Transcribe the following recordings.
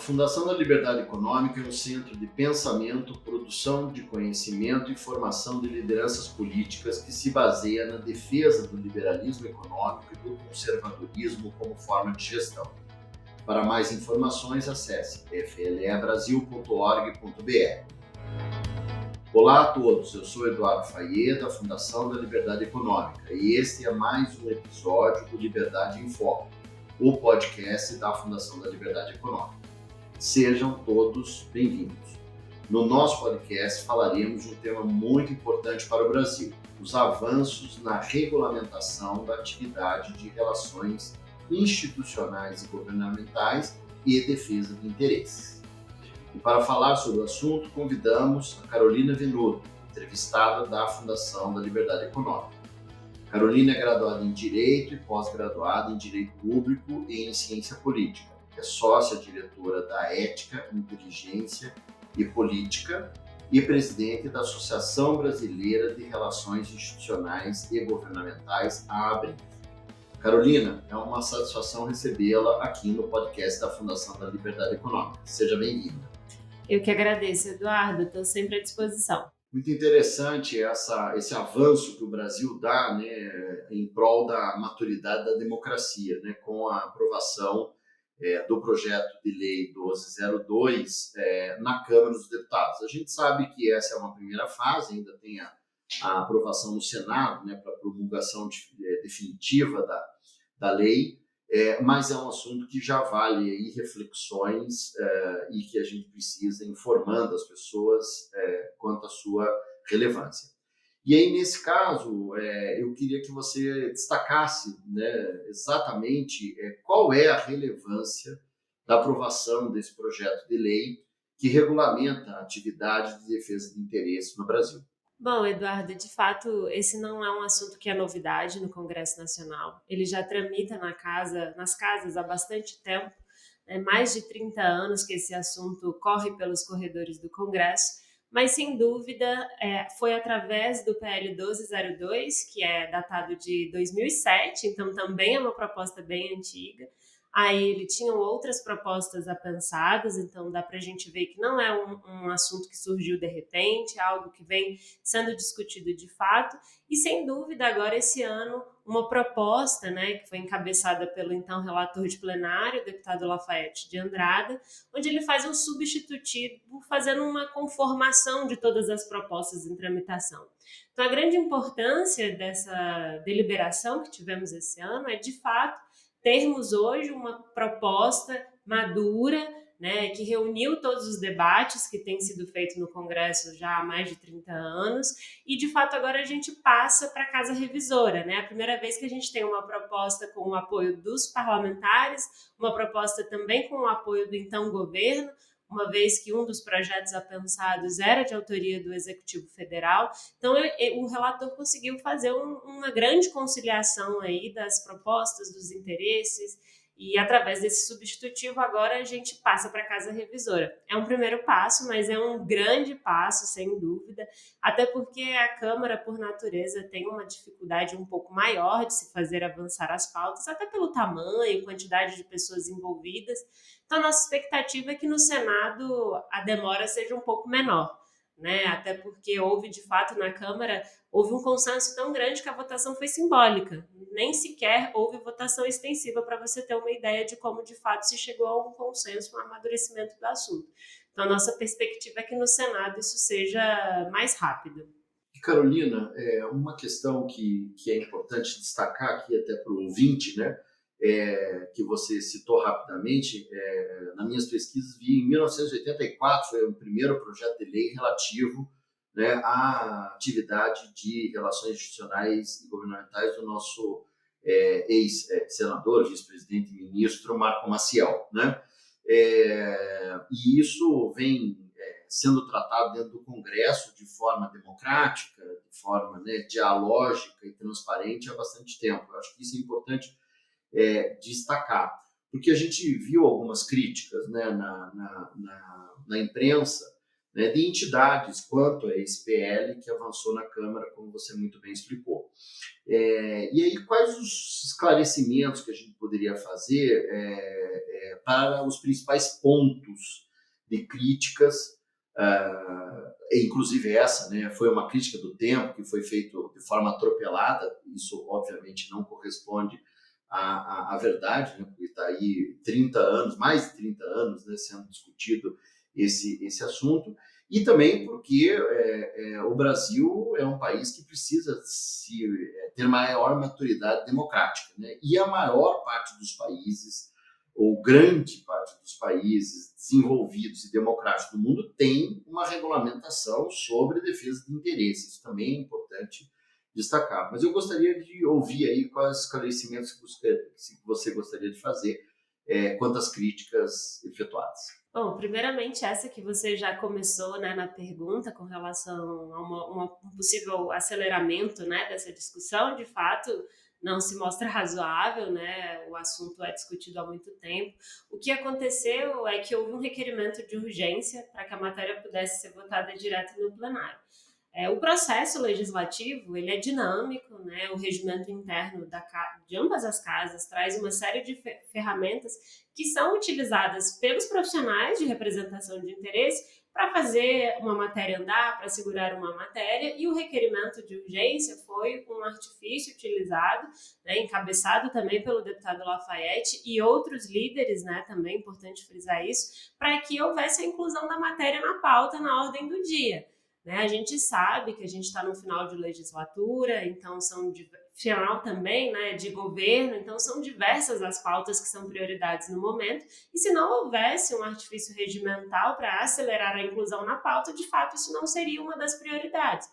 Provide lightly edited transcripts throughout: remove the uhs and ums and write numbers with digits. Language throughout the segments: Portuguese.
Fundação da Liberdade Econômica é um centro de pensamento, produção de conhecimento e formação de lideranças políticas que se baseia na defesa do liberalismo econômico e do conservadorismo como forma de gestão. Para mais informações, acesse flebrasil.org.br. Olá a todos, eu sou Eduardo Fayet, da Fundação da Liberdade Econômica, e este é mais um episódio do Liberdade em Foco, o podcast da Fundação da Liberdade Econômica. Sejam todos bem-vindos. No nosso podcast falaremos de um tema muito importante para o Brasil, os avanços na regulamentação da atividade de relações institucionais e governamentais e defesa de interesses. E para falar sobre o assunto, convidamos a Carolina Venuto, entrevistada da Fundação da Liberdade Econômica. Carolina é graduada em Direito e pós-graduada em Direito Público e em Ciência Política. É sócia-diretora da Ética, Inteligência e Política e presidente da Associação Brasileira de Relações Institucionais e Governamentais, a ABRINC. Carolina, é uma satisfação recebê-la aqui no podcast da Fundação da Liberdade Econômica. Seja bem-vinda. Eu que agradeço, Eduardo, estou sempre à disposição. Muito interessante esse avanço que o Brasil dá, né, em prol da maturidade da democracia, né, com a aprovação do projeto de lei 1202 na Câmara dos Deputados. A gente sabe que essa é uma primeira fase, ainda tem a aprovação no Senado, né, para a promulgação definitiva da lei, mas é um assunto que já vale aí reflexões e que a gente precisa informando as pessoas quanto à sua relevância. E aí, nesse caso, eu queria que você destacasse, né, exatamente qual é a relevância da aprovação desse projeto de lei que regulamenta a atividade de defesa de interesse no Brasil. Bom, Eduardo, de fato, esse não é um assunto que é novidade no Congresso Nacional. Ele já tramita nas casas há bastante tempo, mais de 30 anos que esse assunto corre pelos corredores do Congresso. Mas, sem dúvida, foi através do PL 1202, que é datado de 2007, então também é uma proposta bem antiga. Aí ele tinha outras propostas apensadas, então dá para a gente ver que não é um assunto que surgiu de repente, é algo que vem sendo discutido de fato. E, sem dúvida, agora esse ano, uma proposta, né, que foi encabeçada pelo então relator de plenário, o deputado Lafayette de Andrada, onde ele faz um substitutivo, fazendo uma conformação de todas as propostas em tramitação. Então, a grande importância dessa deliberação que tivemos esse ano é, de fato, termos hoje uma proposta madura, né, que reuniu todos os debates que têm sido feitos no Congresso já há mais de 30 anos e, de fato, agora a gente passa para a Casa Revisora, né? A primeira vez que a gente tem uma proposta com o apoio dos parlamentares, uma proposta também com o apoio do então governo, uma vez que um dos projetos apensados era de autoria do Executivo Federal. Então, o relator conseguiu fazer uma grande conciliação aí das propostas, dos interesses, e através desse substitutivo agora a gente passa para a Casa Revisora. É um primeiro passo, mas é um grande passo, sem dúvida, até porque a Câmara, por natureza, tem uma dificuldade um pouco maior de se fazer avançar as pautas, até pelo tamanho, quantidade de pessoas envolvidas. Então, a nossa expectativa é que no Senado a demora seja um pouco menor, né? Até porque houve, de fato, na Câmara, houve um consenso tão grande que a votação foi simbólica. Nem sequer houve votação extensiva para você ter uma ideia de como, de fato, se chegou a um consenso, um amadurecimento do assunto. Então, a nossa perspectiva é que no Senado isso seja mais rápido. Carolina, uma questão que é importante destacar aqui até para o ouvinte, né, que você citou rapidamente, nas minhas pesquisas vi em 1984 foi o primeiro projeto de lei relativo, né, à atividade de relações institucionais e governamentais do nosso ex-senador, vice-presidente e ministro Marco Maciel, né? E isso vem sendo tratado dentro do Congresso de forma democrática, de forma, né, dialógica e transparente há bastante tempo. Eu acho que isso é importante destacar, porque a gente viu algumas críticas, né, na imprensa, né, de entidades quanto a esse PL que avançou na Câmara, como você muito bem explicou. E aí, quais os esclarecimentos que a gente poderia fazer para os principais pontos de críticas, inclusive essa, né, foi uma crítica do tempo que foi feita de forma atropelada. Isso obviamente não corresponde à verdade, né, porque está aí 30 anos, mais de 30 anos, né, sendo discutido esse assunto, e também porque o Brasil é um país que precisa ter maior maturidade democrática, né, e a maior parte dos países, ou grande parte dos países desenvolvidos e democráticos do mundo tem uma regulamentação sobre defesa de interesses. Isso também é importante destacar. Mas eu gostaria de ouvir aí quais esclarecimentos que você gostaria de fazer quanto às críticas efetuadas. Bom, primeiramente essa que você já começou, né, na pergunta com relação a um possível aceleramento, né, dessa discussão, de fato não se mostra razoável, né, o assunto é discutido há muito tempo. O que aconteceu é que houve um requerimento de urgência para que a matéria pudesse ser votada direto no plenário. O processo legislativo ele é dinâmico, né? O regimento interno de ambas as casas traz uma série de ferramentas que são utilizadas pelos profissionais de representação de interesse para fazer uma matéria andar, para segurar uma matéria, e o requerimento de urgência foi um artifício utilizado, né, encabeçado também pelo deputado Lafayette e outros líderes, né, também é importante frisar isso, para que houvesse a inclusão da matéria na pauta, na ordem do dia. Né? A gente sabe que a gente está no final de legislatura, então final também, né, de governo, então são diversas as pautas que são prioridades no momento, e se não houvesse um artifício regimental para acelerar a inclusão na pauta, de fato isso não seria uma das prioridades.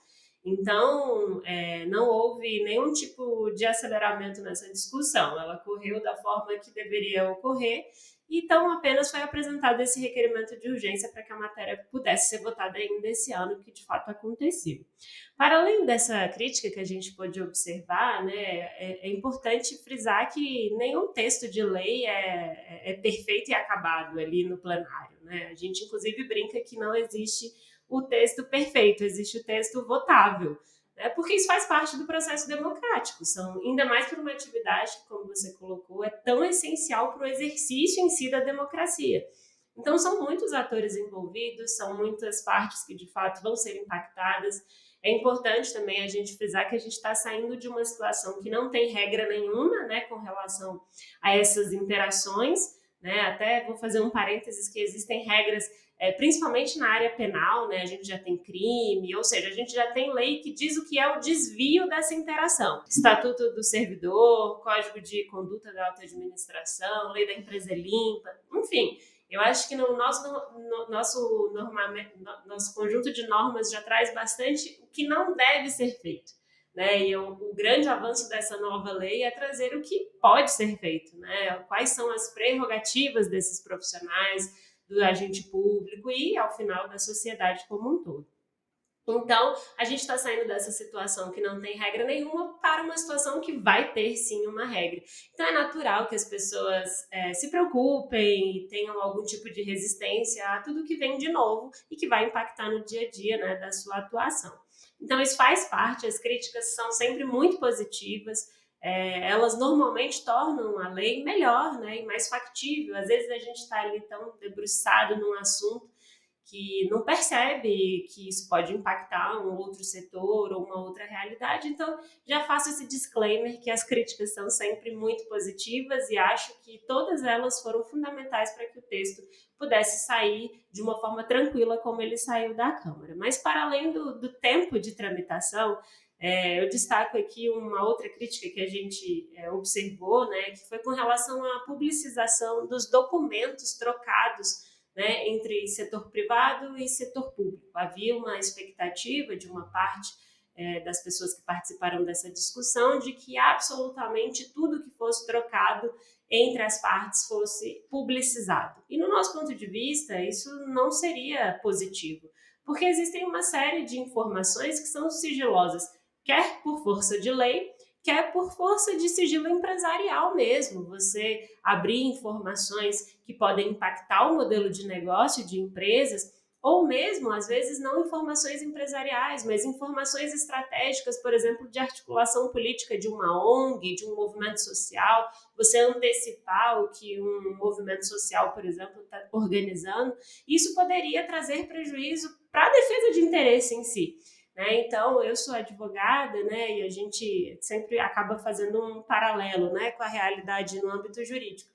Então, não houve nenhum tipo de aceleramento nessa discussão, ela correu da forma que deveria ocorrer, então apenas foi apresentado esse requerimento de urgência para que a matéria pudesse ser votada ainda esse ano, que de fato aconteceu. Para além dessa crítica que a gente pôde observar, né, é importante frisar que nenhum texto de lei é perfeito e acabado ali no plenário. Né? A gente, inclusive, brinca que não existe o texto perfeito, existe o texto votável. Porque isso faz parte do processo democrático, ainda mais por uma atividade que, como você colocou, é tão essencial para o exercício em si da democracia. Então, são muitos atores envolvidos, são muitas partes que, de fato, vão ser impactadas. É importante também a gente frisar que a gente está saindo de uma situação que não tem regra nenhuma, né, com relação a essas interações, né? Até vou fazer um parênteses que existem regras principalmente na área penal, né, a gente já tem crime, ou seja, a gente já tem lei que diz o que é o desvio dessa interação. Estatuto do Servidor, Código de Conduta da Alta Administração, Lei da Empresa Limpa, enfim, eu acho que no nosso conjunto de normas já traz bastante o que não deve ser feito. Né? E o grande avanço dessa nova lei é trazer o que pode ser feito, né? Quais são as prerrogativas desses profissionais, do agente público e, ao final, da sociedade como um todo. Então, a gente está saindo dessa situação que não tem regra nenhuma para uma situação que vai ter, sim, uma regra. Então, é natural que as pessoas se preocupem e tenham algum tipo de resistência a tudo que vem de novo e que vai impactar no dia a dia, né, da sua atuação. Então, isso faz parte, as críticas são sempre muito positivas, elas normalmente tornam a lei melhor, né, e mais factível. Às vezes a gente está ali tão debruçado num assunto que não percebe que isso pode impactar um outro setor ou uma outra realidade. Então, já faço esse disclaimer que as críticas são sempre muito positivas e acho que todas elas foram fundamentais para que o texto pudesse sair de uma forma tranquila como ele saiu da Câmara. Mas, para além do tempo de tramitação, eu destaco aqui uma outra crítica que a gente observou, né, que foi com relação à publicização dos documentos trocados, né, entre setor privado e setor público. Havia uma expectativa de uma parte das pessoas que participaram dessa discussão de que absolutamente tudo que fosse trocado entre as partes fosse publicizado. E no nosso ponto de vista, isso não seria positivo, porque existem uma série de informações que são sigilosas, quer por força de lei, quer por força de sigilo empresarial mesmo. Você abrir informações que podem impactar o modelo de negócio de empresas ou mesmo, às vezes, não informações empresariais, mas informações estratégicas, por exemplo, de articulação política de uma ONG, de um movimento social, você antecipar o que um movimento social, por exemplo, está organizando, isso poderia trazer prejuízo para a defesa de interesse em si. Né? Então, eu sou advogada, né, e a gente sempre acaba fazendo um paralelo, né, com a realidade no âmbito jurídico.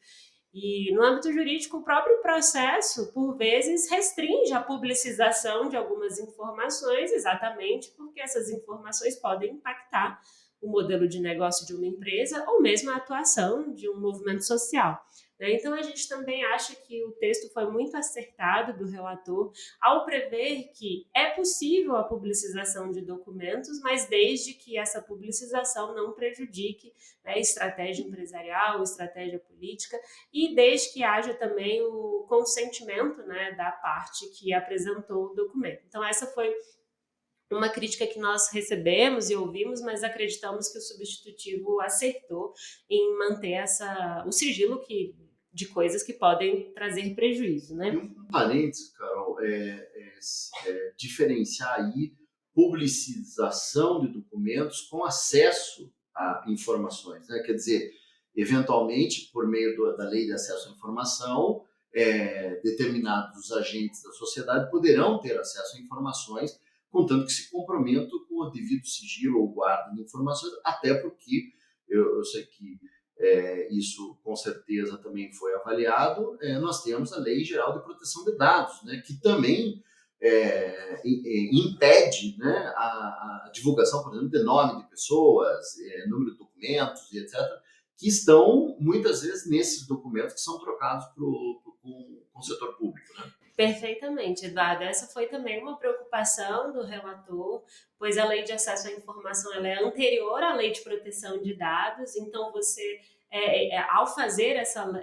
E no âmbito jurídico, o próprio processo, por vezes, restringe a publicização de algumas informações, exatamente porque essas informações podem impactar o modelo de negócio de uma empresa ou mesmo a atuação de um movimento social. Então, a gente também acha que o texto foi muito acertado do relator ao prever que é possível a publicização de documentos, mas desde que essa publicização não prejudique, né, estratégia empresarial, estratégia política, e desde que haja também o consentimento, né, da parte que apresentou o documento. Então, essa foi uma crítica que nós recebemos e ouvimos, mas acreditamos que o substitutivo acertou em manter o sigilo de coisas que podem trazer prejuízo, E né? um parênteses, Carol, diferenciar aí publicização de documentos com acesso a informações, né? Quer dizer, eventualmente, por meio da lei de acesso à informação, determinados agentes da sociedade poderão ter acesso a informações, contanto que se comprometam com o devido sigilo ou guarda de informações, até porque eu sei que isso com certeza também foi avaliado, nós temos a Lei Geral de Proteção de Dados, né, que também impede, né, a divulgação, por exemplo, de nome de pessoas, número de documentos e etc., que estão muitas vezes nesses documentos que são trocados com o setor público. Né? Perfeitamente, Eduardo. Essa foi também uma preocupação do relator, pois a lei de acesso à informação ela é anterior à lei de proteção de dados, então você, ao fazer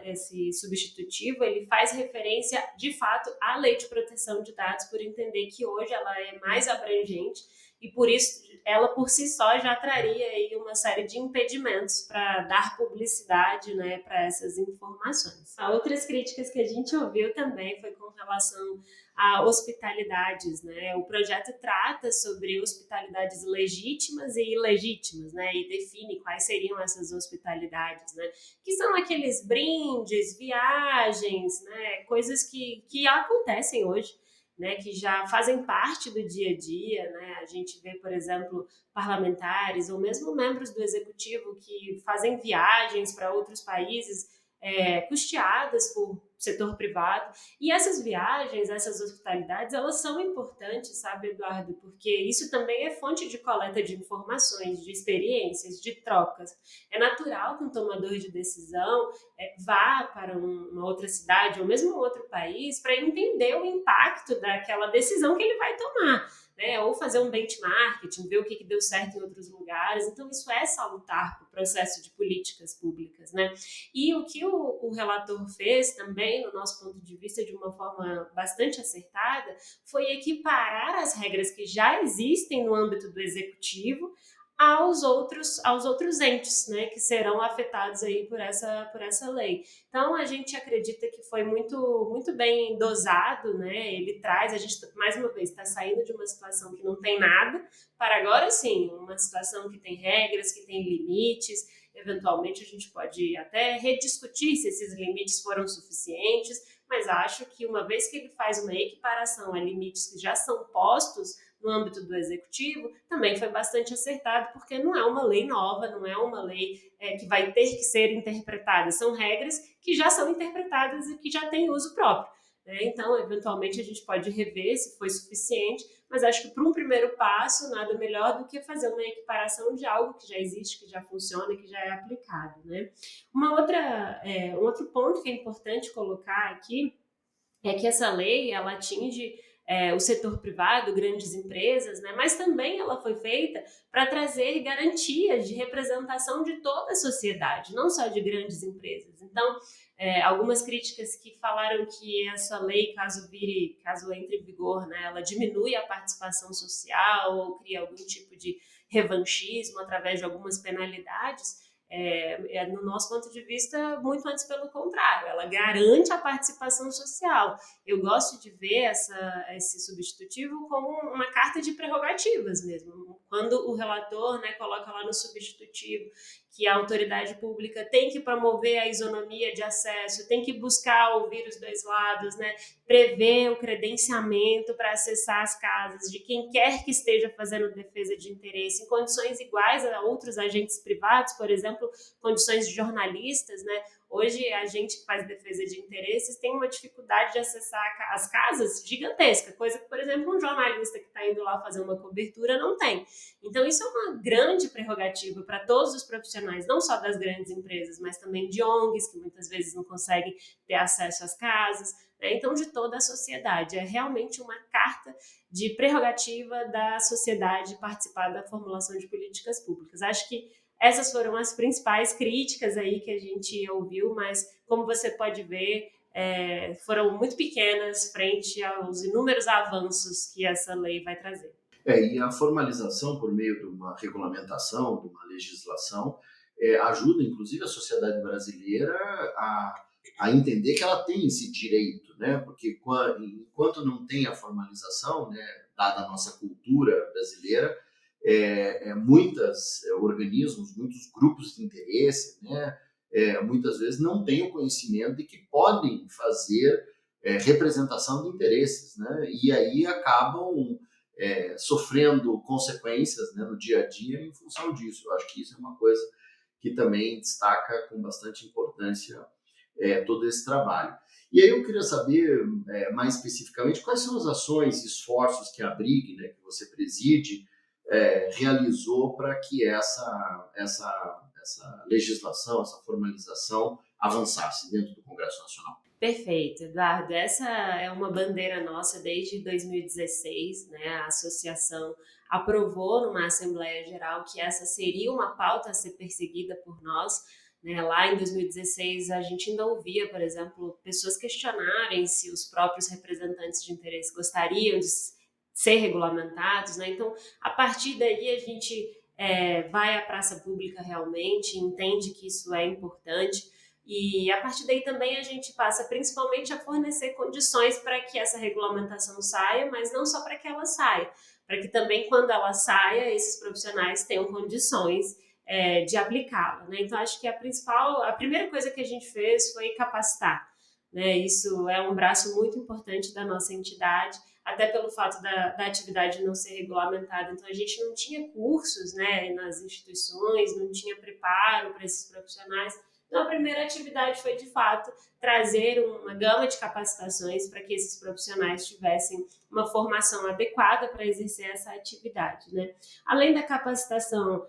esse substitutivo, ele faz referência, de fato, à lei de proteção de dados, por entender que hoje ela é mais abrangente e, por isso, ela por si só já traria aí uma série de impedimentos para dar publicidade, né, para essas informações. Outras críticas que a gente ouviu também foi com relação a hospitalidades, né? O projeto trata sobre hospitalidades legítimas e ilegítimas, né? E define quais seriam essas hospitalidades, né? Que são aqueles brindes, viagens, né? Coisas que acontecem hoje, né, que já fazem parte do dia a dia, né? A gente vê, por exemplo, parlamentares ou mesmo membros do executivo que fazem viagens para outros países custeadas por setor privado. E essas viagens, essas hospitalidades, elas são importantes, sabe, Eduardo? Porque isso também é fonte de coleta de informações, de experiências, de trocas. É natural que um tomador de decisão vá para uma outra cidade ou mesmo um outro país para entender o impacto daquela decisão que ele vai tomar. Né, ou fazer um benchmarking, ver o que deu certo em outros lugares. Então, isso é salutar para o processo de políticas públicas. Né? E o que o relator fez também, no nosso ponto de vista, de uma forma bastante acertada, foi equiparar as regras que já existem no âmbito do executivo aos outros entes, né, que serão afetados aí por essa lei. Então, a gente acredita que foi muito bem dosado, né, ele traz, a gente, mais uma vez, está saindo de uma situação que não tem nada, para agora sim, uma situação que tem regras, que tem limites, eventualmente a gente pode até rediscutir se esses limites foram suficientes, mas acho que uma vez que ele faz uma equiparação a limites que já são postos no âmbito do executivo, também foi bastante acertado, porque não é uma lei nova, não é uma lei que vai ter que ser interpretada, são regras que já são interpretadas e que já têm uso próprio. Então, eventualmente, a gente pode rever se foi suficiente, mas acho que para um primeiro passo, nada melhor do que fazer uma equiparação de algo que já existe, que já funciona, que já é aplicado. Né? Um outro ponto que é importante colocar aqui é que essa lei ela atinge o setor privado, grandes empresas, né? Mas também ela foi feita para trazer garantias de representação de toda a sociedade, não só de grandes empresas. Então, algumas críticas que falaram que essa lei, caso entre em vigor, né, ela diminui a participação social ou cria algum tipo de revanchismo através de algumas penalidades, no nosso ponto de vista, muito antes pelo contrário, ela garante a participação social. Eu gosto de ver esse substitutivo como uma carta de prerrogativas mesmo. Quando o relator, né, coloca lá no substitutivo que a autoridade pública tem que promover a isonomia de acesso, tem que buscar ouvir os dois lados, né, prever o credenciamento para acessar as casas de quem quer que esteja fazendo defesa de interesse em condições iguais a outros agentes privados, por exemplo, condições de jornalistas, né? Hoje, a gente que faz defesa de interesses tem uma dificuldade de acessar as casas gigantesca, coisa que, por exemplo, um jornalista que está indo lá fazer uma cobertura não tem. Então, isso é uma grande prerrogativa para todos os profissionais, não só das grandes empresas, mas também de ONGs, que muitas vezes não conseguem ter acesso às casas, né? Então, de toda a sociedade. É realmente uma carta de prerrogativa da sociedade participar da formulação de políticas públicas. Acho que essas foram as principais críticas aí que a gente ouviu, mas como você pode ver, foram muito pequenas frente aos inúmeros avanços que essa lei vai trazer. E a formalização por meio de uma regulamentação, de uma legislação, ajuda inclusive a sociedade brasileira a entender que ela tem esse direito, né? Porque enquanto não tem a formalização, né, dada a nossa cultura brasileira, muitos organismos, muitos grupos de interesse, né, muitas vezes não têm o conhecimento de que podem fazer representação de interesses, né, e aí acabam sofrendo consequências, né, no dia a dia em função disso. Eu acho que isso é uma coisa que também destaca com bastante importância todo esse trabalho. E aí eu queria saber mais especificamente quais são as ações e esforços que a ABRIG, né, que você preside, realizou para que essa legislação, essa formalização avançasse dentro do Congresso Nacional. Perfeito, Eduardo. Essa é uma bandeira nossa desde 2016, né? A associação aprovou numa Assembleia Geral que essa seria uma pauta a ser perseguida por nós, né? Lá em 2016, a gente ainda ouvia, por exemplo, pessoas questionarem se os próprios representantes de interesse gostariam de ser regulamentados, né? Então, a partir daí, a gente vai à praça pública realmente, entende que isso é importante. E a partir daí também a gente passa principalmente a fornecer condições para que essa regulamentação saia, mas não só para que ela saia, para que também quando ela saia, esses profissionais tenham condições de aplicá-la, né? Então acho que a primeira coisa que a gente fez foi capacitar, né? Isso é um braço muito importante da nossa entidade, até pelo fato da atividade não ser regulamentada. Então a gente não tinha cursos, né, nas instituições, não tinha preparo para esses profissionais. Então, a primeira atividade foi, de fato, trazer uma gama de capacitações para que esses profissionais tivessem uma formação adequada para exercer essa atividade, né? Além da capacitação,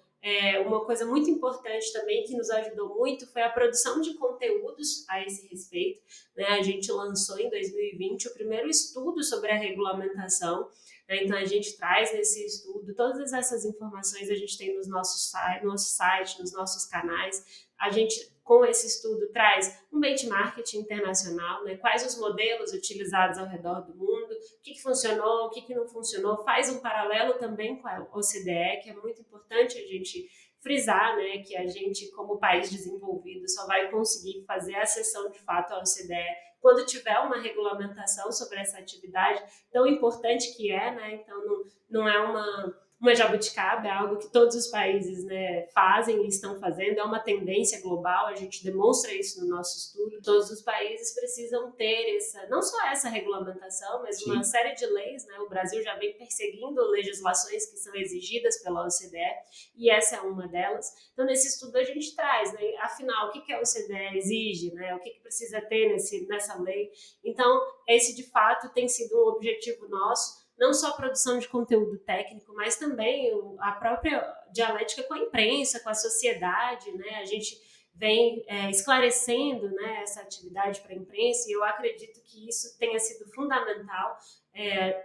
uma coisa muito importante também que nos ajudou muito foi a produção de conteúdos a esse respeito, né? A gente lançou em 2020 o primeiro estudo sobre a regulamentação, né? Então a gente traz nesse estudo todas essas informações, a gente tem no nosso site, nos nossos canais. A gente, com esse estudo, traz um benchmark internacional, né? Quais os modelos utilizados ao redor do mundo, o que funcionou, o que não funcionou, faz um paralelo também com a OCDE, que é muito importante a gente frisar, né, que a gente, como país desenvolvido, só vai conseguir fazer a acessão de fato à OCDE quando tiver uma regulamentação sobre essa atividade tão importante que é, né? Então não é uma jabuticaba, é algo que todos os países, né, fazem e estão fazendo, é uma tendência global, a gente demonstra isso no nosso estudo. Todos os países precisam ter não só essa regulamentação, mas uma série de leis, né? O Brasil já vem perseguindo legislações que são exigidas pela OCDE, e essa é uma delas. Então, nesse estudo a gente traz, né, afinal, o que a OCDE exige, né? O que precisa ter nessa lei. Então, esse de fato tem sido um objetivo nosso, não só a produção de conteúdo técnico, mas também a própria dialética com a imprensa, com a sociedade, né? A gente vem esclarecendo, né, essa atividade para a imprensa, e eu acredito que isso tenha sido fundamental.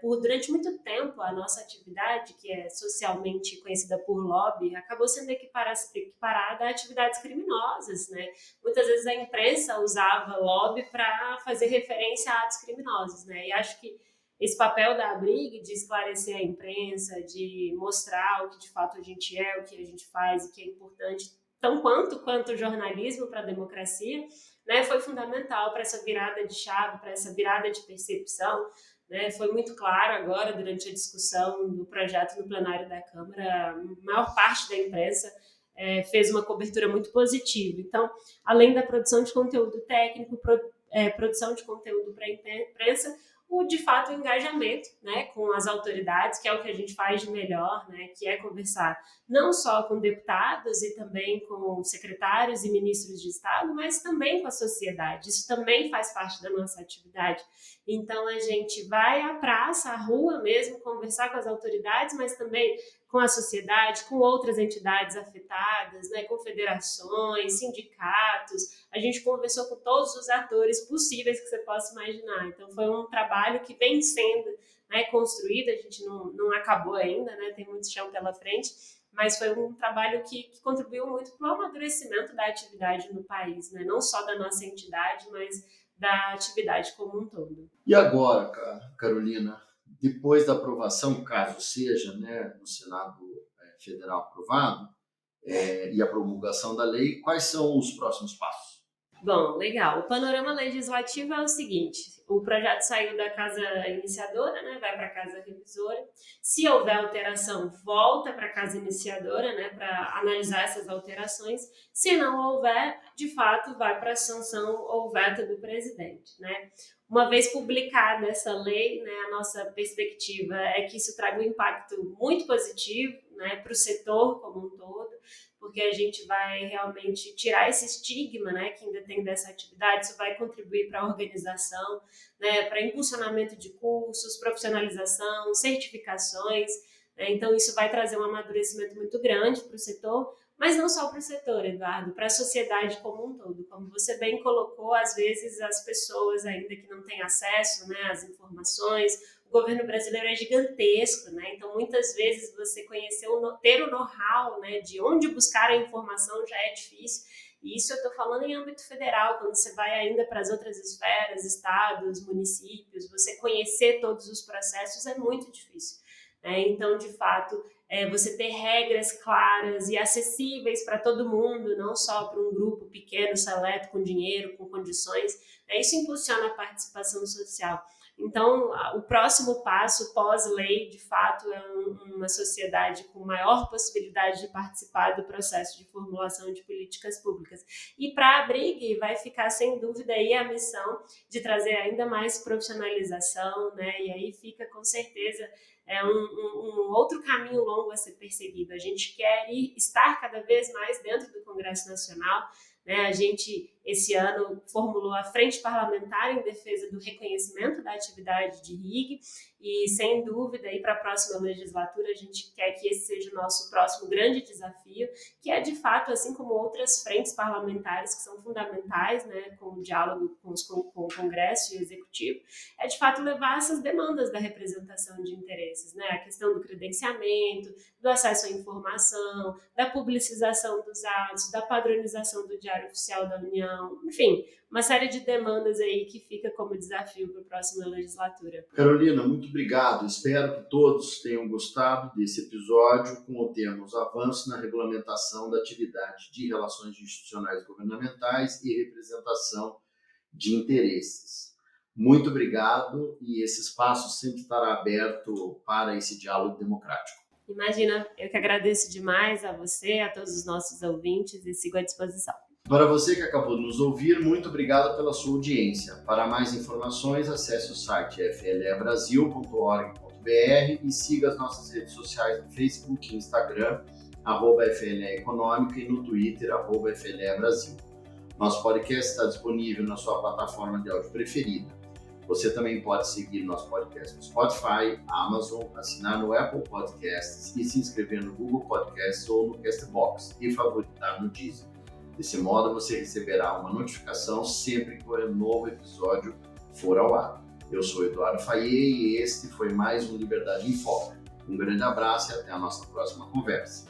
Durante muito tempo, a nossa atividade, que é socialmente conhecida por lobby, acabou sendo equiparada a atividades criminosas, né? Muitas vezes a imprensa usava lobby para fazer referência a atos criminosos, né? E acho que esse papel da ABRIG de esclarecer a imprensa, de mostrar o que de fato a gente é, o que a gente faz e que é importante, tão quanto o jornalismo para a democracia, né, foi fundamental para essa virada de chave, para essa virada de percepção, né? Foi muito claro agora, durante a discussão do projeto no plenário da Câmara, a maior parte da imprensa fez uma cobertura muito positiva. Então, além da produção de conteúdo técnico, produção de conteúdo para a imprensa, de fato, o engajamento, né, com as autoridades, que é o que a gente faz de melhor, né, que é conversar não só com deputados e também com secretários e ministros de Estado, mas também com a sociedade. Isso também faz parte da nossa atividade. Então, a gente vai à praça, à rua mesmo, conversar com as autoridades, mas também com a sociedade, com outras entidades afetadas, né, confederações, sindicatos. A gente conversou com todos os atores possíveis que você possa imaginar. Então, foi um trabalho que vem sendo, né, construído, a gente não acabou ainda, né, tem muito chão pela frente, mas foi um trabalho que contribuiu muito para o amadurecimento da atividade no país, né, não só da nossa entidade, mas da atividade como um todo. E agora, Carolina, depois da aprovação, caso seja, né, no Senado Federal aprovado, e a promulgação da lei, quais são os próximos passos? Bom, legal. O panorama legislativo é o seguinte: o projeto saiu da casa iniciadora, né, vai para a casa revisora. Se houver alteração, volta para a casa iniciadora, né, para analisar essas alterações. Se não houver, de fato, vai para a sanção ou veto do presidente, né? Uma vez publicada essa lei, né, a nossa perspectiva é que isso traga um impacto muito positivo, né, para o setor como um todo, porque a gente vai realmente tirar esse estigma, né, que ainda tem dessa atividade. Isso vai contribuir para a organização, né, para impulsionamento de cursos, profissionalização, certificações, né? Então isso vai trazer um amadurecimento muito grande para o setor, mas não só para o setor, Eduardo, para a sociedade como um todo. Como você bem colocou, às vezes as pessoas ainda que não têm acesso, né, às informações. O governo brasileiro é gigantesco, né? Então, muitas vezes, você conhecer, ter o know-how, né, de onde buscar a informação já é difícil. E isso eu estou falando em âmbito federal, quando você vai ainda para as outras esferas, estados, municípios, você conhecer todos os processos é muito difícil, né? Então, de fato, você ter regras claras e acessíveis para todo mundo, não só para um grupo pequeno, seleto, com dinheiro, com condições, né? Isso impulsiona a participação social. Então, o próximo passo pós-lei, de fato, é uma sociedade com maior possibilidade de participar do processo de formulação de políticas públicas. E para a Brig vai ficar, sem dúvida, aí a missão de trazer ainda mais profissionalização, né? E aí fica, com certeza, um outro caminho longo a ser perseguido. A gente quer estar cada vez mais dentro do Congresso Nacional, né? A gente, esse ano, formulou a Frente Parlamentar em Defesa do Reconhecimento da Atividade de RIG e, sem dúvida, para a próxima legislatura, a gente quer que esse seja o nosso próximo grande desafio, que é, de fato, assim como outras frentes parlamentares que são fundamentais, né, com o diálogo com o Congresso e o Executivo, é, de fato, levar essas demandas da representação de interesses, né? A questão do credenciamento, do acesso à informação, da publicização dos atos, da padronização do Diário Oficial da União, enfim, uma série de demandas aí que fica como desafio para a próxima legislatura. Carolina, muito obrigado. Espero que todos tenham gostado desse episódio com o tema Os avanços na regulamentação da atividade de relações institucionais governamentais e representação de interesses. Muito obrigado e esse espaço sempre estará aberto para esse diálogo democrático. Imagina, eu que agradeço demais a você, a todos os nossos ouvintes e sigo à disposição. Para você que acabou de nos ouvir, muito obrigado pela sua audiência. Para mais informações, acesse o site flebrasil.org.br e siga as nossas redes sociais no Facebook e Instagram, @FLEeconômica, e no Twitter, @FLEbrasil. Nosso podcast está disponível na sua plataforma de áudio preferida. Você também pode seguir nosso podcast no Spotify, Amazon, assinar no Apple Podcasts e se inscrever no Google Podcasts ou no Castbox e favoritar no Deezer. Desse modo, você receberá uma notificação sempre que um novo episódio for ao ar. Eu sou Eduardo Fayet e este foi mais um Liberdade em Foco. Um grande abraço e até a nossa próxima conversa.